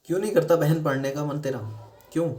क्यों नहीं करता बहन पढ़ने का मन तेरा? क्यों?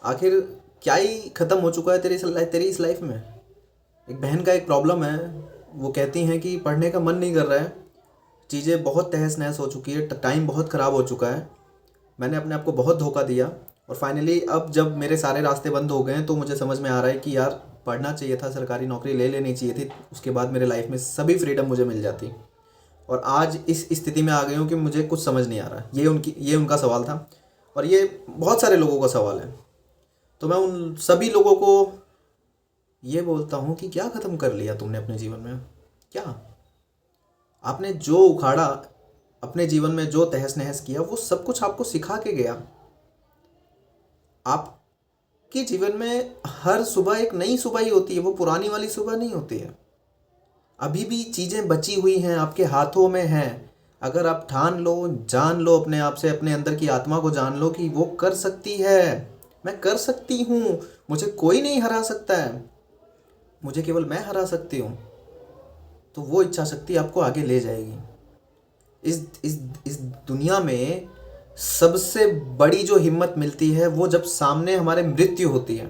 आखिर क्या ही ख़त्म हो चुका है तेरी इस लाइफ में? एक बहन का एक प्रॉब्लम है। वो कहती हैं कि पढ़ने का मन नहीं कर रहा है। चीज़ें बहुत तहस नहस हो चुकी है, टाइम बहुत ख़राब हो चुका है। मैंने अपने आप को बहुत धोखा दिया। और फाइनली अब जब मेरे सारे रास्ते बंद हो गए हैं तो मुझे समझ में आ रहा है कि यार पढ़ना चाहिए था, सरकारी नौकरी ले लेनी चाहिए थी। उसके बाद मेरे लाइफ में सभी फ्रीडम मुझे मिल जाती। और आज इस स्थिति में आ गई हूँ कि मुझे कुछ समझ नहीं आ रहा। ये उनका सवाल था और ये बहुत सारे लोगों का सवाल है। तो मैं उन सभी लोगों को ये बोलता हूँ कि क्या ख़त्म कर लिया तुमने अपने जीवन में? क्या आपने जो उखाड़ा, अपने जीवन में जो तहस नहस किया, वो सब कुछ आपको सिखा के गया। आपके जीवन में हर सुबह एक नई सुबह ही होती है, वो पुरानी वाली सुबह नहीं होती है। अभी भी चीज़ें बची हुई हैं, आपके हाथों में हैं। अगर आप ठान लो, जान लो अपने आप से, अपने अंदर की आत्मा को जान लो कि वो कर सकती है। मैं कर सकती हूँ। मुझे कोई नहीं हरा सकता है, मुझे केवल मैं हरा सकती हूँ। तो वो इच्छा शक्ति आपको आगे ले जाएगी। इस दुनिया में सबसे बड़ी जो हिम्मत मिलती है वो जब सामने हमारे मृत्यु होती है।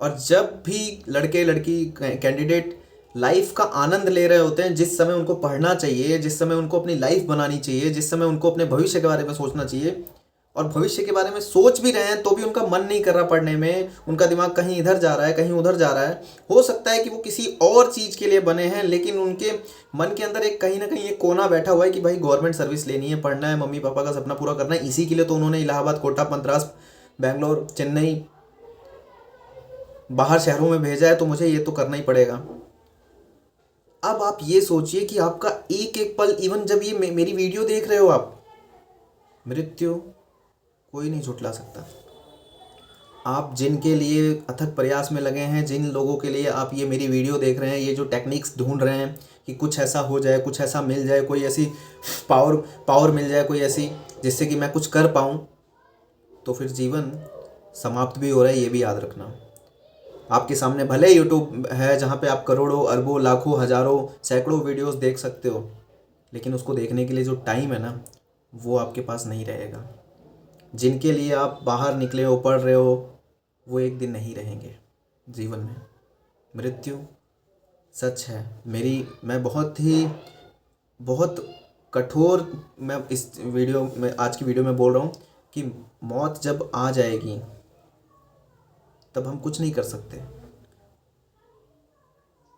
और जब भी लड़के लड़की कैंडिडेट लाइफ का आनंद ले रहे होते हैं, जिस समय उनको पढ़ना चाहिए, जिस समय उनको अपनी लाइफ बनानी चाहिए, जिस समय उनको अपने भविष्य के बारे में सोचना चाहिए, और भविष्य के बारे में सोच भी रहे हैं तो भी उनका मन नहीं कर रहा पढ़ने में, उनका दिमाग कहीं इधर जा रहा है, कहीं उधर जा रहा है। हो सकता है कि वो किसी और चीज़ के लिए बने हैं, लेकिन उनके मन के अंदर एक कहीं ना कहीं एक कोना बैठा हुआ है कि भाई गवर्नमेंट सर्विस लेनी है, पढ़ना है, मम्मी पापा का सपना पूरा करना है। इसी के लिए तो उन्होंने इलाहाबाद, कोटा, मद्रास, बेंगलोर, चेन्नई, बाहर शहरों में भेजा है, तो मुझे ये तो करना ही पड़ेगा। अब आप ये सोचिए कि आपका एक एक पल, इवन जब ये मेरी वीडियो देख रहे हो आप, मृत्यु कोई नहीं झुठला सकता। आप जिनके लिए अथक प्रयास में लगे हैं, जिन लोगों के लिए आप ये मेरी वीडियो देख रहे हैं, ये जो टेक्निक्स ढूंढ रहे हैं कि कुछ ऐसा हो जाए, कुछ ऐसा मिल जाए, कोई ऐसी पावर पावर मिल जाए, कोई ऐसी जिससे कि मैं कुछ कर पाऊँ, तो फिर जीवन समाप्त भी हो रहा है, ये भी याद रखना। आपके सामने भले यूट्यूब है जहाँ पे आप करोड़ों, अरबों, लाखों, हज़ारों, सैकड़ों वीडियोस देख सकते हो, लेकिन उसको देखने के लिए जो टाइम है ना, वो आपके पास नहीं रहेगा। जिनके लिए आप बाहर निकले हो, पढ़ रहे हो, वो एक दिन नहीं रहेंगे जीवन में। मृत्यु सच है। मैं बहुत कठोर, मैं इस वीडियो में, आज की वीडियो में बोल रहा हूँ कि मौत जब आ जाएगी तब हम कुछ नहीं कर सकते।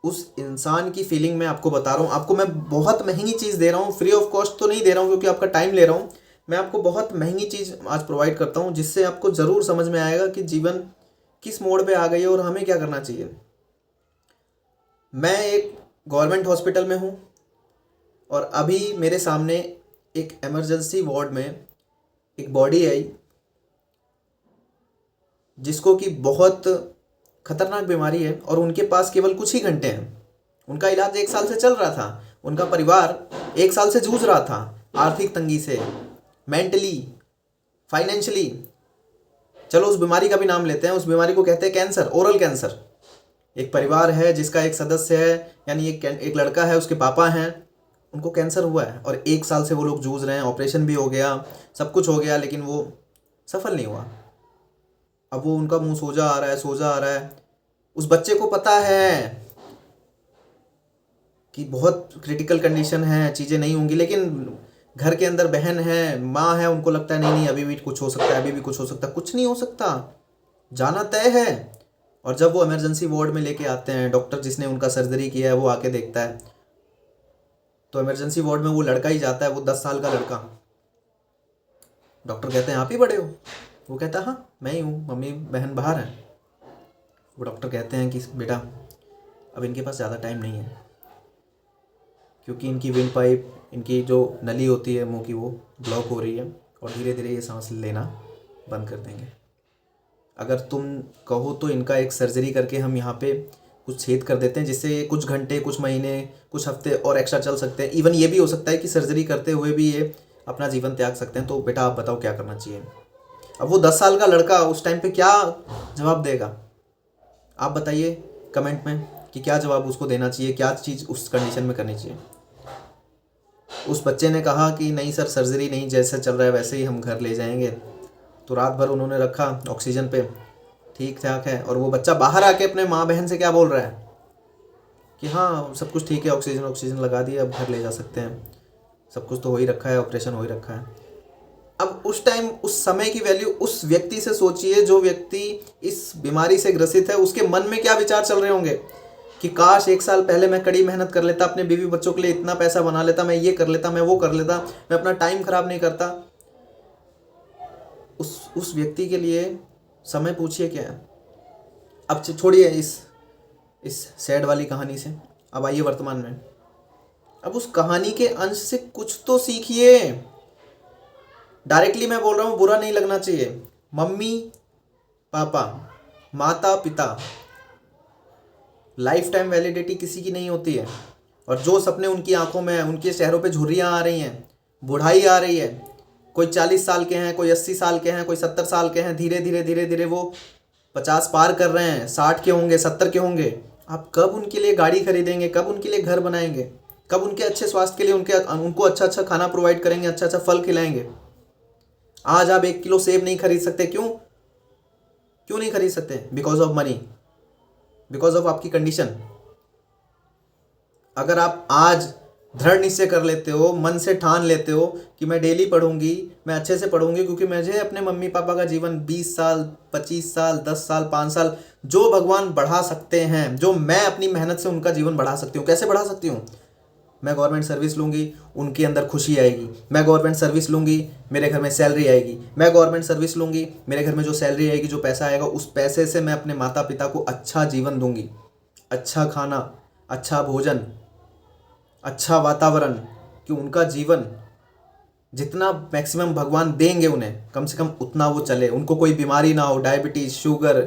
उस इंसान की फीलिंग मैं आपको बता रहा हूँ। आपको मैं बहुत महंगी चीज़ दे रहा हूँ, फ्री ऑफ कॉस्ट तो नहीं दे रहा हूँ क्योंकि आपका टाइम ले रहा हूँ। मैं आपको बहुत महंगी चीज़ आज प्रोवाइड करता हूँ, जिससे आपको ज़रूर समझ में आएगा कि जीवन किस मोड़ पे आ गई है और हमें क्या करना चाहिए। मैं एक गवर्नमेंट हॉस्पिटल में हूँ और अभी मेरे सामने एक इमरजेंसी वार्ड में एक बॉडी आई, जिसको कि बहुत खतरनाक बीमारी है और उनके पास केवल कुछ ही घंटे हैं। उनका इलाज 1 साल से चल रहा था। उनका परिवार 1 साल से जूझ रहा था आर्थिक तंगी से, मेंटली, फाइनेंशियली। चलो उस बीमारी का भी नाम लेते हैं। उस बीमारी को कहते हैं कैंसर, ओरल कैंसर। एक परिवार है जिसका एक सदस्य है, यानी एक लड़का है, उसके पापा हैं, उनको कैंसर हुआ है और 1 साल से वो लोग जूझ रहे हैं। ऑपरेशन भी हो गया, सब कुछ हो गया, लेकिन वो सफल नहीं हुआ। अब वो उनका मुंह सोजा आ रहा है, सोजा आ रहा है। उस बच्चे को पता है कि बहुत क्रिटिकल कंडीशन है, चीज़ें नहीं होंगी, लेकिन घर के अंदर बहन है, माँ है, उनको लगता है नहीं नहीं अभी भी कुछ हो सकता है, अभी भी कुछ हो सकता है। कुछ नहीं हो सकता, जाना तय है। और जब वो इमरजेंसी वार्ड में लेके आते हैं, डॉक्टर जिसने उनका सर्जरी किया है वो आके देखता है, तो इमरजेंसी वार्ड में वो लड़का ही जाता है, वो 10 साल का लड़का। डॉक्टर कहते हैं आप ही बड़े हो? वो कहता है हाँ मैं ही हूँ, मम्मी बहन बाहर हैं। वो डॉक्टर कहते हैं कि बेटा अब इनके पास ज़्यादा टाइम नहीं है, क्योंकि इनकी विंड पाइप, इनकी जो नली होती है मुंह की, वो ब्लॉक हो रही है और धीरे धीरे ये सांस लेना बंद कर देंगे। अगर तुम कहो तो इनका एक सर्जरी करके हम यहाँ पे कुछ छेद कर देते हैं, जिससे ये कुछ घंटे, कुछ महीने, कुछ हफ्ते और एक्स्ट्रा चल सकते हैं। इवन ये भी हो सकता है कि सर्जरी करते हुए भी ये अपना जीवन त्याग सकते हैं। तो बेटा आप बताओ क्या करना चाहिए? अब वो 10 साल का लड़का उस टाइम पे क्या जवाब देगा? आप बताइए कमेंट में कि क्या जवाब उसको देना चाहिए, क्या चीज़ उस कंडीशन में करनी चाहिए। उस बच्चे ने कहा कि नहीं सर, सर्जरी नहीं, जैसा चल रहा है वैसे ही हम घर ले जाएंगे। तो रात भर उन्होंने रखा ऑक्सीजन पे, ठीक ठाक है। और वो बच्चा बाहर आके अपने माँ बहन से क्या बोल रहा है कि हाँ सब कुछ ठीक है, ऑक्सीजन ऑक्सीजन लगा दिया, अब घर ले जा सकते हैं, सब कुछ तो हो ही रखा है, ऑपरेशन हो ही रखा है। अब उस टाइम, उस समय की वैल्यू उस व्यक्ति से सोचिए जो व्यक्ति इस बीमारी से ग्रसित है, उसके मन में क्या विचार चल रहे होंगे कि काश 1 साल पहले मैं कड़ी मेहनत कर लेता, अपने बीवी बच्चों के लिए इतना पैसा बना लेता, मैं ये कर लेता, मैं वो कर लेता, मैं अपना टाइम खराब नहीं करता। उस व्यक्ति के लिए समय पूछिए क्या है। अब छोड़िए इस सैड वाली कहानी से, अब आइए वर्तमान में। अब उस कहानी के अंश से कुछ तो सीखिए। डायरेक्टली मैं बोल रहा हूँ, बुरा नहीं लगना चाहिए। मम्मी पापा, माता पिता, लाइफ टाइम वैलिडिटी किसी की नहीं होती है। और जो सपने उनकी आंखों में है, उनके चेहरों पे झुर्रियाँ आ रही हैं, बुढ़ाई आ रही है, कोई 40 साल के हैं, कोई 80 साल के हैं, कोई 70 साल के हैं, धीरे धीरे धीरे धीरे वो 50 पार कर रहे हैं, 60 के होंगे, 70 के होंगे। आप कब उनके लिए गाड़ी खरीदेंगे, कब उनके लिए घर बनाएंगे, कब उनके अच्छे स्वास्थ्य के लिए उनको अच्छा अच्छा खाना प्रोवाइड करेंगे, अच्छा अच्छा फल खिलाएंगे। आज आप 1 किलो सेब नहीं खरीद सकते, क्यों नहीं खरीद सकते? Because of money, because of आपकी कंडीशन। अगर आप आज दृढ़ निश्चय कर लेते हो, मन से ठान लेते हो कि मैं डेली पढ़ूंगी, मैं अच्छे से पढ़ूंगी, क्योंकि मुझे अपने मम्मी पापा का जीवन 20 साल, 25 साल, 10 साल, 5 साल जो भगवान बढ़ा सकते हैं, जो मैं अपनी मेहनत से उनका जीवन बढ़ा सकती हूँ। कैसे बढ़ा सकती हूँ? मैं गवर्नमेंट सर्विस लूँगी, उनके अंदर खुशी आएगी। मैं गवर्नमेंट सर्विस लूँगी, मेरे घर में सैलरी आएगी। मैं गवर्नमेंट सर्विस लूँगी, मेरे घर में जो सैलरी आएगी, जो पैसा आएगा, उस पैसे से मैं अपने माता पिता को अच्छा जीवन दूंगी, अच्छा खाना, अच्छा भोजन, अच्छा वातावरण, कि उनका जीवन जितना मैक्सिमम भगवान देंगे उन्हें, कम से कम उतना वो चले, उनको कोई बीमारी ना हो, डायबिटीज़, शुगर,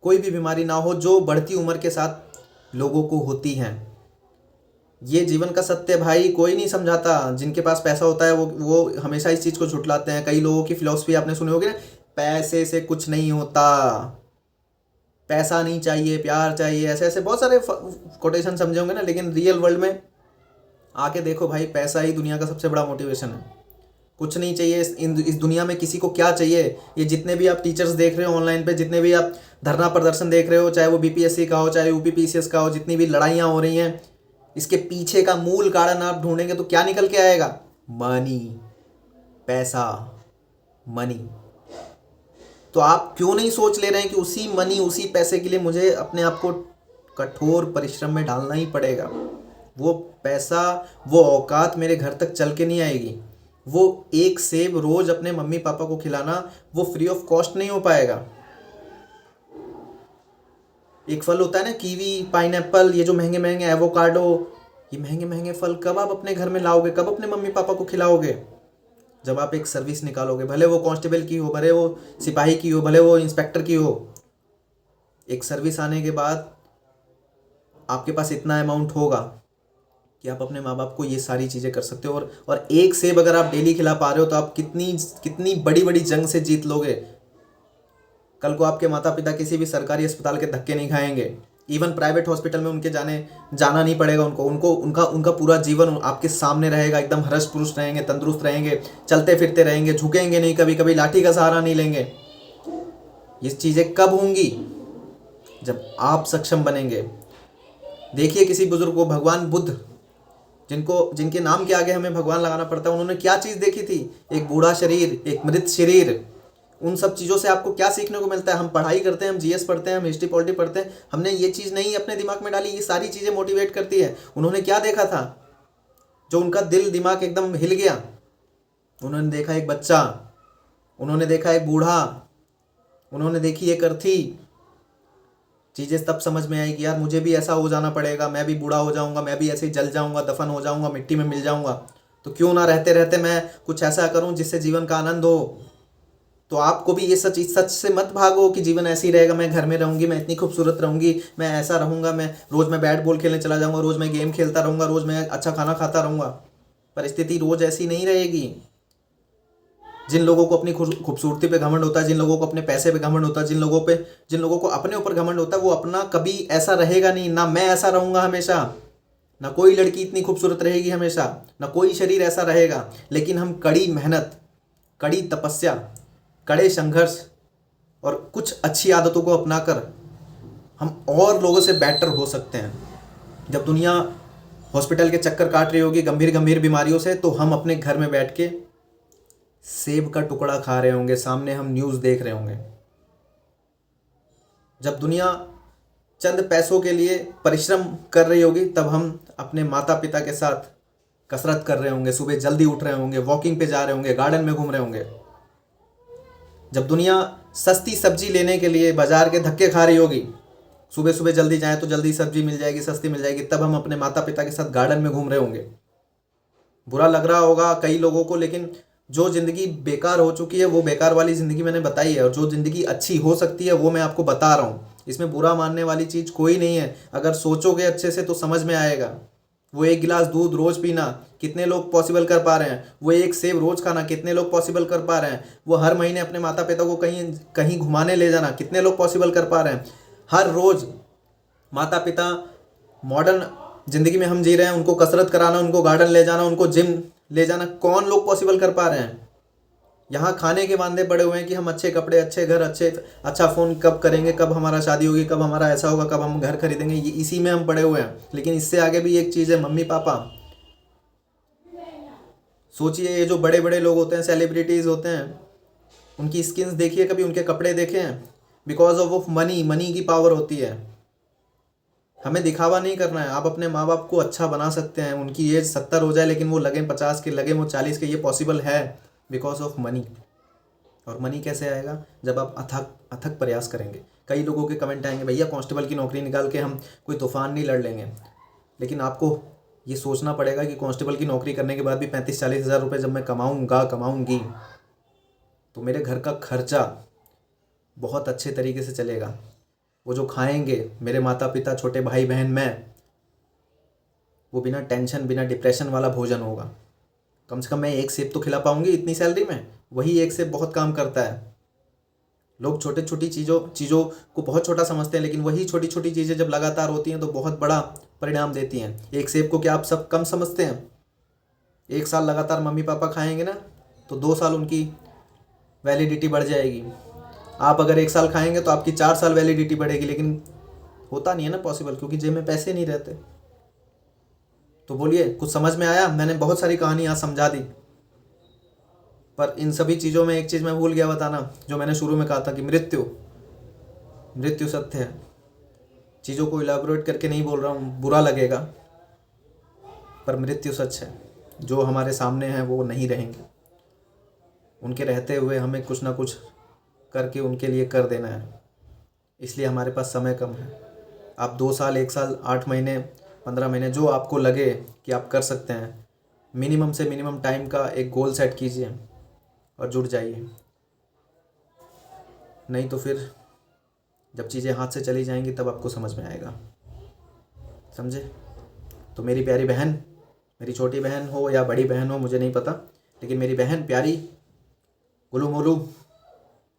कोई भी बीमारी ना हो जो बढ़ती उम्र के साथ लोगों को होती हैं। ये जीवन का सत्य भाई कोई नहीं समझाता। जिनके पास पैसा होता है वो हमेशा इस चीज़ को झुठलाते हैं। कई लोगों की फिलॉसफी आपने सुनी होगी ना, पैसे से कुछ नहीं होता, पैसा नहीं चाहिए, प्यार चाहिए, ऐसे ऐसे बहुत सारे कोटेशन समझे होंगे ना। लेकिन रियल वर्ल्ड में आके देखो भाई, पैसा ही दुनिया का सबसे बड़ा मोटिवेशन है। कुछ नहीं चाहिए इस दुनिया में। किसी को क्या चाहिए? ये जितने भी आप टीचर्स देख रहे हो ऑनलाइन पे, जितने भी आप धरना प्रदर्शन देख रहे हो, चाहे वो बीपीएससी का हो, चाहे यूपीपीसीएस का हो, जितनी भी लड़ाइयाँ हो रही हैं, इसके पीछे का मूल कारण आप ढूंढेंगे तो क्या निकल के आएगा? मनी, पैसा, मनी। तो आप क्यों नहीं सोच ले रहे हैं कि उसी मनी, उसी पैसे के लिए मुझे अपने आप को कठोर परिश्रम में डालना ही पड़ेगा। वो पैसा, वो औकात मेरे घर तक चल के नहीं आएगी। वो एक सेब रोज अपने मम्मी पापा को खिलाना, वो फ्री ऑफ कॉस्ट नहीं हो पाएगा। एक फल होता है ना, कीवी, पाइनएप्पल, ये जो महंगे महंगे एवोकाडो, ये महंगे महंगे फल कब आप अपने घर में लाओगे, कब अपने मम्मी पापा को खिलाओगे? जब आप एक सर्विस निकालोगे, भले वो कांस्टेबल की हो, भले वो सिपाही की हो, भले वो इंस्पेक्टर की हो। एक सर्विस आने के बाद आपके पास इतना अमाउंट होगा कि आप अपने माँ बाप को ये सारी चीज़ें कर सकते हो। और एक सेब अगर आप डेली खिला पा रहे हो तो आप कितनी बड़ी बड़ी जंग से जीत लोगे। कल को आपके माता पिता किसी भी सरकारी अस्पताल के धक्के नहीं खाएंगे। इवन प्राइवेट हॉस्पिटल में उनके जाना नहीं पड़ेगा उनका पूरा जीवन आपके सामने रहेगा। एकदम हर्ष पुरुष रहेंगे, तंदुरुस्त रहेंगे, चलते फिरते रहेंगे, झुकेंगे नहीं, कभी कभी लाठी का सहारा नहीं लेंगे। ये चीज़ें कब होंगी? जब आप सक्षम बनेंगे। देखिए किसी बुजुर्ग को, भगवान बुद्ध, जिनके नाम के आगे हमें भगवान लगाना पड़ता है, उन्होंने क्या चीज़ देखी थी? एक बूढ़ा शरीर, एक मृत शरीर। उन सब चीज़ों से आपको क्या सीखने को मिलता है? हम पढ़ाई करते हैं, हम जीएस पढ़ते हैं, हम हिस्ट्री पॉलिटी पढ़ते हैं, हमने ये चीज़ नहीं अपने दिमाग में डाली। ये सारी चीज़ें मोटिवेट करती है। उन्होंने क्या देखा था जो उनका दिल दिमाग एकदम हिल गया? उन्होंने देखा एक बच्चा, उन्होंने देखा एक बूढ़ा, उन्होंने देखी एक अर्थी। चीज़ें तब समझ में आई कि यार मुझे भी ऐसा हो जाना पड़ेगा, मैं भी बूढ़ा हो जाऊंगा, मैं भी ऐसे ही जल जाऊंगा, दफन हो जाऊंगा, मिट्टी में मिल जाऊंगा। तो क्यों ना रहते रहते मैं कुछ ऐसा करूं जिससे जीवन का आनंद हो। तो आपको भी ये सच से मत भागो कि जीवन ऐसे ही रहेगा, मैं घर में रहूंगी, मैं इतनी खूबसूरत रहूंगी, मैं ऐसा रहूंगा, मैं बैट बॉल खेलने चला जाऊंगा, रोज मैं गेम खेलता रहूंगा, रोज मैं अच्छा खाना खाता रहूंगा। परिस्थिति रोज ऐसी नहीं रहेगी। जिन लोगों को अपनी खूबसूरती पे घमंड होता है, जिन लोगों को अपने पैसे पे घमंड होता है, जिन लोगों को अपने ऊपर घमंड होता है, वो अपना कभी ऐसा रहेगा नहीं ना। मैं ऐसा रहूंगा हमेशा। ना कोई लड़की इतनी खूबसूरत रहेगी हमेशा, ना कोई शरीर ऐसा रहेगा, लेकिन हम कड़ी मेहनत, कड़ी तपस्या, कड़े संघर्ष और कुछ अच्छी आदतों को अपनाकर हम और लोगों से बेटर हो सकते हैं। जब दुनिया हॉस्पिटल के चक्कर काट रही होगी गंभीर गंभीर बीमारियों से, तो हम अपने घर में बैठ के सेब का टुकड़ा खा रहे होंगे, सामने हम न्यूज़ देख रहे होंगे। जब दुनिया चंद पैसों के लिए परिश्रम कर रही होगी, तब हम अपने माता पिता के साथ कसरत कर रहे होंगे, सुबह जल्दी उठ रहे होंगे, वॉकिंग पे जा रहे होंगे, गार्डन में घूम रहे होंगे। जब दुनिया सस्ती सब्जी लेने के लिए बाजार के धक्के खा रही होगी, सुबह सुबह जल्दी जाएं तो जल्दी सब्जी मिल जाएगी, सस्ती मिल जाएगी, तब हम अपने माता पिता के साथ गार्डन में घूम रहे होंगे। बुरा लग रहा होगा कई लोगों को, लेकिन जो ज़िंदगी बेकार हो चुकी है वो बेकार वाली ज़िंदगी मैंने बताई है, और जो ज़िंदगी अच्छी हो सकती है वो मैं आपको बता रहा हूँ। इसमें बुरा मानने वाली चीज़ कोई नहीं है। अगर सोचोगे अच्छे से तो समझ में आएगा। वो एक गिलास दूध रोज़ पीना कितने लोग पॉसिबल कर पा रहे हैं, वो एक सेब रोज़ खाना कितने लोग पॉसिबल कर पा रहे हैं, वो हर महीने अपने माता पिता को कहीं कहीं घुमाने ले जाना कितने लोग पॉसिबल कर पा रहे हैं। हर रोज़ माता पिता, मॉडर्न ज़िंदगी में हम जी रहे हैं, उनको कसरत कराना, उनको गार्डन ले जाना, उनको जिम ले जाना कौन लोग पॉसिबल कर पा रहे हैं। यहाँ खाने के वांदे पड़े हुए हैं कि हम अच्छे कपड़े, अच्छे घर, अच्छा फ़ोन कब करेंगे, कब हमारा शादी होगी, कब हमारा ऐसा होगा, कब हम घर खरीदेंगे, ये इसी में हम पड़े हुए हैं। लेकिन इससे आगे भी एक चीज़ है, मम्मी पापा। सोचिए, ये जो बड़े बड़े लोग होते हैं, सेलिब्रिटीज़ होते हैं, उनकी स्किन्स देखिए, कभी उनके कपड़े देखे हैं? बिकॉज ऑफ मनी, मनी की पावर होती है। हमें दिखावा नहीं करना है। आप अपने माँ बाप को अच्छा बना सकते हैं, उनकी एज 70 हो जाए लेकिन वो लगे 50 के, लगे वो 40 के, ये पॉसिबल है बिकॉज ऑफ मनी। और मनी कैसे आएगा? जब आप अथक अथक प्रयास करेंगे। कई लोगों के कमेंट आएंगे, भैया कांस्टेबल की नौकरी निकाल के हम कोई तूफान नहीं लड़ लेंगे। लेकिन आपको ये सोचना पड़ेगा कि कांस्टेबल की नौकरी करने के बाद भी 35-40 हज़ार रुपये जब मैं कमाऊँगी तो मेरे घर का खर्चा बहुत अच्छे तरीके से चलेगा। वो जो खाएंगे मेरे माता पिता, छोटे भाई बहन, मैं, वो बिना टेंशन, बिना डिप्रेशन वाला भोजन होगा। कम से कम मैं एक सेब तो खिला पाऊंगी इतनी सैलरी में। वही एक सेब बहुत काम करता है। लोग छोटी छोटी चीज़ों को बहुत छोटा समझते हैं, लेकिन वही छोटी छोटी चीज़ें जब लगातार होती हैं तो बहुत बड़ा परिणाम देती हैं। एक सेब को क्या आप सब कम समझते हैं? 1 साल लगातार मम्मी पापा खाएंगे ना, तो 2 साल उनकी वैलिडिटी बढ़ जाएगी। आप अगर 1 साल खाएंगे तो आपकी 4 साल वैलिडिटी बढ़ेगी। लेकिन होता नहीं है ना पॉसिबल, क्योंकि जेब में पैसे नहीं रहते। तो बोलिए, कुछ समझ में आया? मैंने बहुत सारी कहानी यहाँ समझा दी, पर इन सभी चीज़ों में एक चीज़ मैं भूल गया बताना, जो मैंने शुरू में कहा था कि मृत्यु सत्य है। चीज़ों को इलाबोरेट करके नहीं बोल रहा हूँ, बुरा लगेगा, पर मृत्यु सच है। जो हमारे सामने हैं वो नहीं रहेंगे। उनके रहते हुए हमें कुछ ना कुछ करके उनके लिए कर देना है। इसलिए हमारे पास समय कम है। आप 2 साल, 1 साल, 8 महीने, 15 महीने, जो आपको लगे कि आप कर सकते हैं, मिनिमम से मिनिमम टाइम का एक गोल सेट कीजिए और जुट जाइए। नहीं तो फिर जब चीज़ें हाथ से चली जाएंगी तब आपको समझ में आएगा। समझे? तो मेरी प्यारी बहन, मेरी छोटी बहन हो या बड़ी बहन हो मुझे नहीं पता, लेकिन मेरी बहन प्यारी, गुलू मोलू,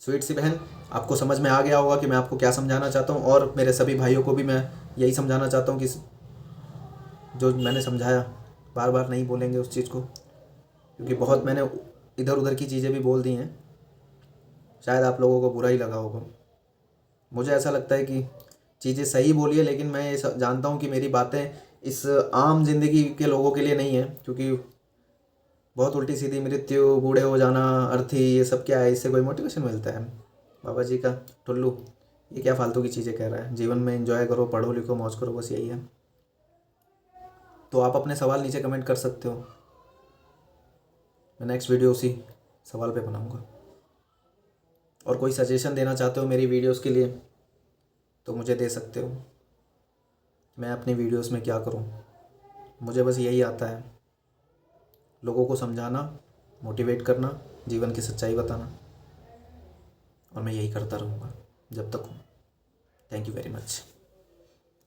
स्वीट सी बहन, आपको समझ में आ गया होगा कि मैं आपको क्या समझाना चाहता हूँ। और मेरे सभी भाइयों को भी मैं यही समझाना चाहता हूँ कि जो मैंने समझाया बार बार नहीं बोलेंगे उस चीज़ को, क्योंकि बहुत मैंने इधर उधर की चीज़ें भी बोल दी हैं। शायद आप लोगों को बुरा ही लगा होगा। मुझे ऐसा लगता है कि चीज़ें सही बोलिए, लेकिन मैं ये जानता हूँ कि मेरी बातें इस आम जिंदगी के लोगों के लिए नहीं है, क्योंकि बहुत उल्टी सीधी, मृत्यु, बूढ़े हो जाना, अर्थी, ये सब क्या है? इससे कोई मोटिवेशन मिलता है? बाबा जी का टुल्लू ये क्या फालतू की चीज़ें कह रहा है? जीवन में एंजॉय करो, पढ़ो लिखो, मौज करो, बस यही है। तो आप अपने सवाल नीचे कमेंट कर सकते हो। मैं नेक्स्ट वीडियो उसी सवाल पे बनाऊंगा। और कोई सजेशन देना चाहते हो मेरी वीडियोस के लिए तो मुझे दे सकते हो। मैं अपनी वीडियोस में क्या करूं? मुझे बस यही आता है, लोगों को समझाना, मोटिवेट करना, जीवन की सच्चाई बताना, और मैं यही करता रहूँगा जब तक हूँ। Thank you very much.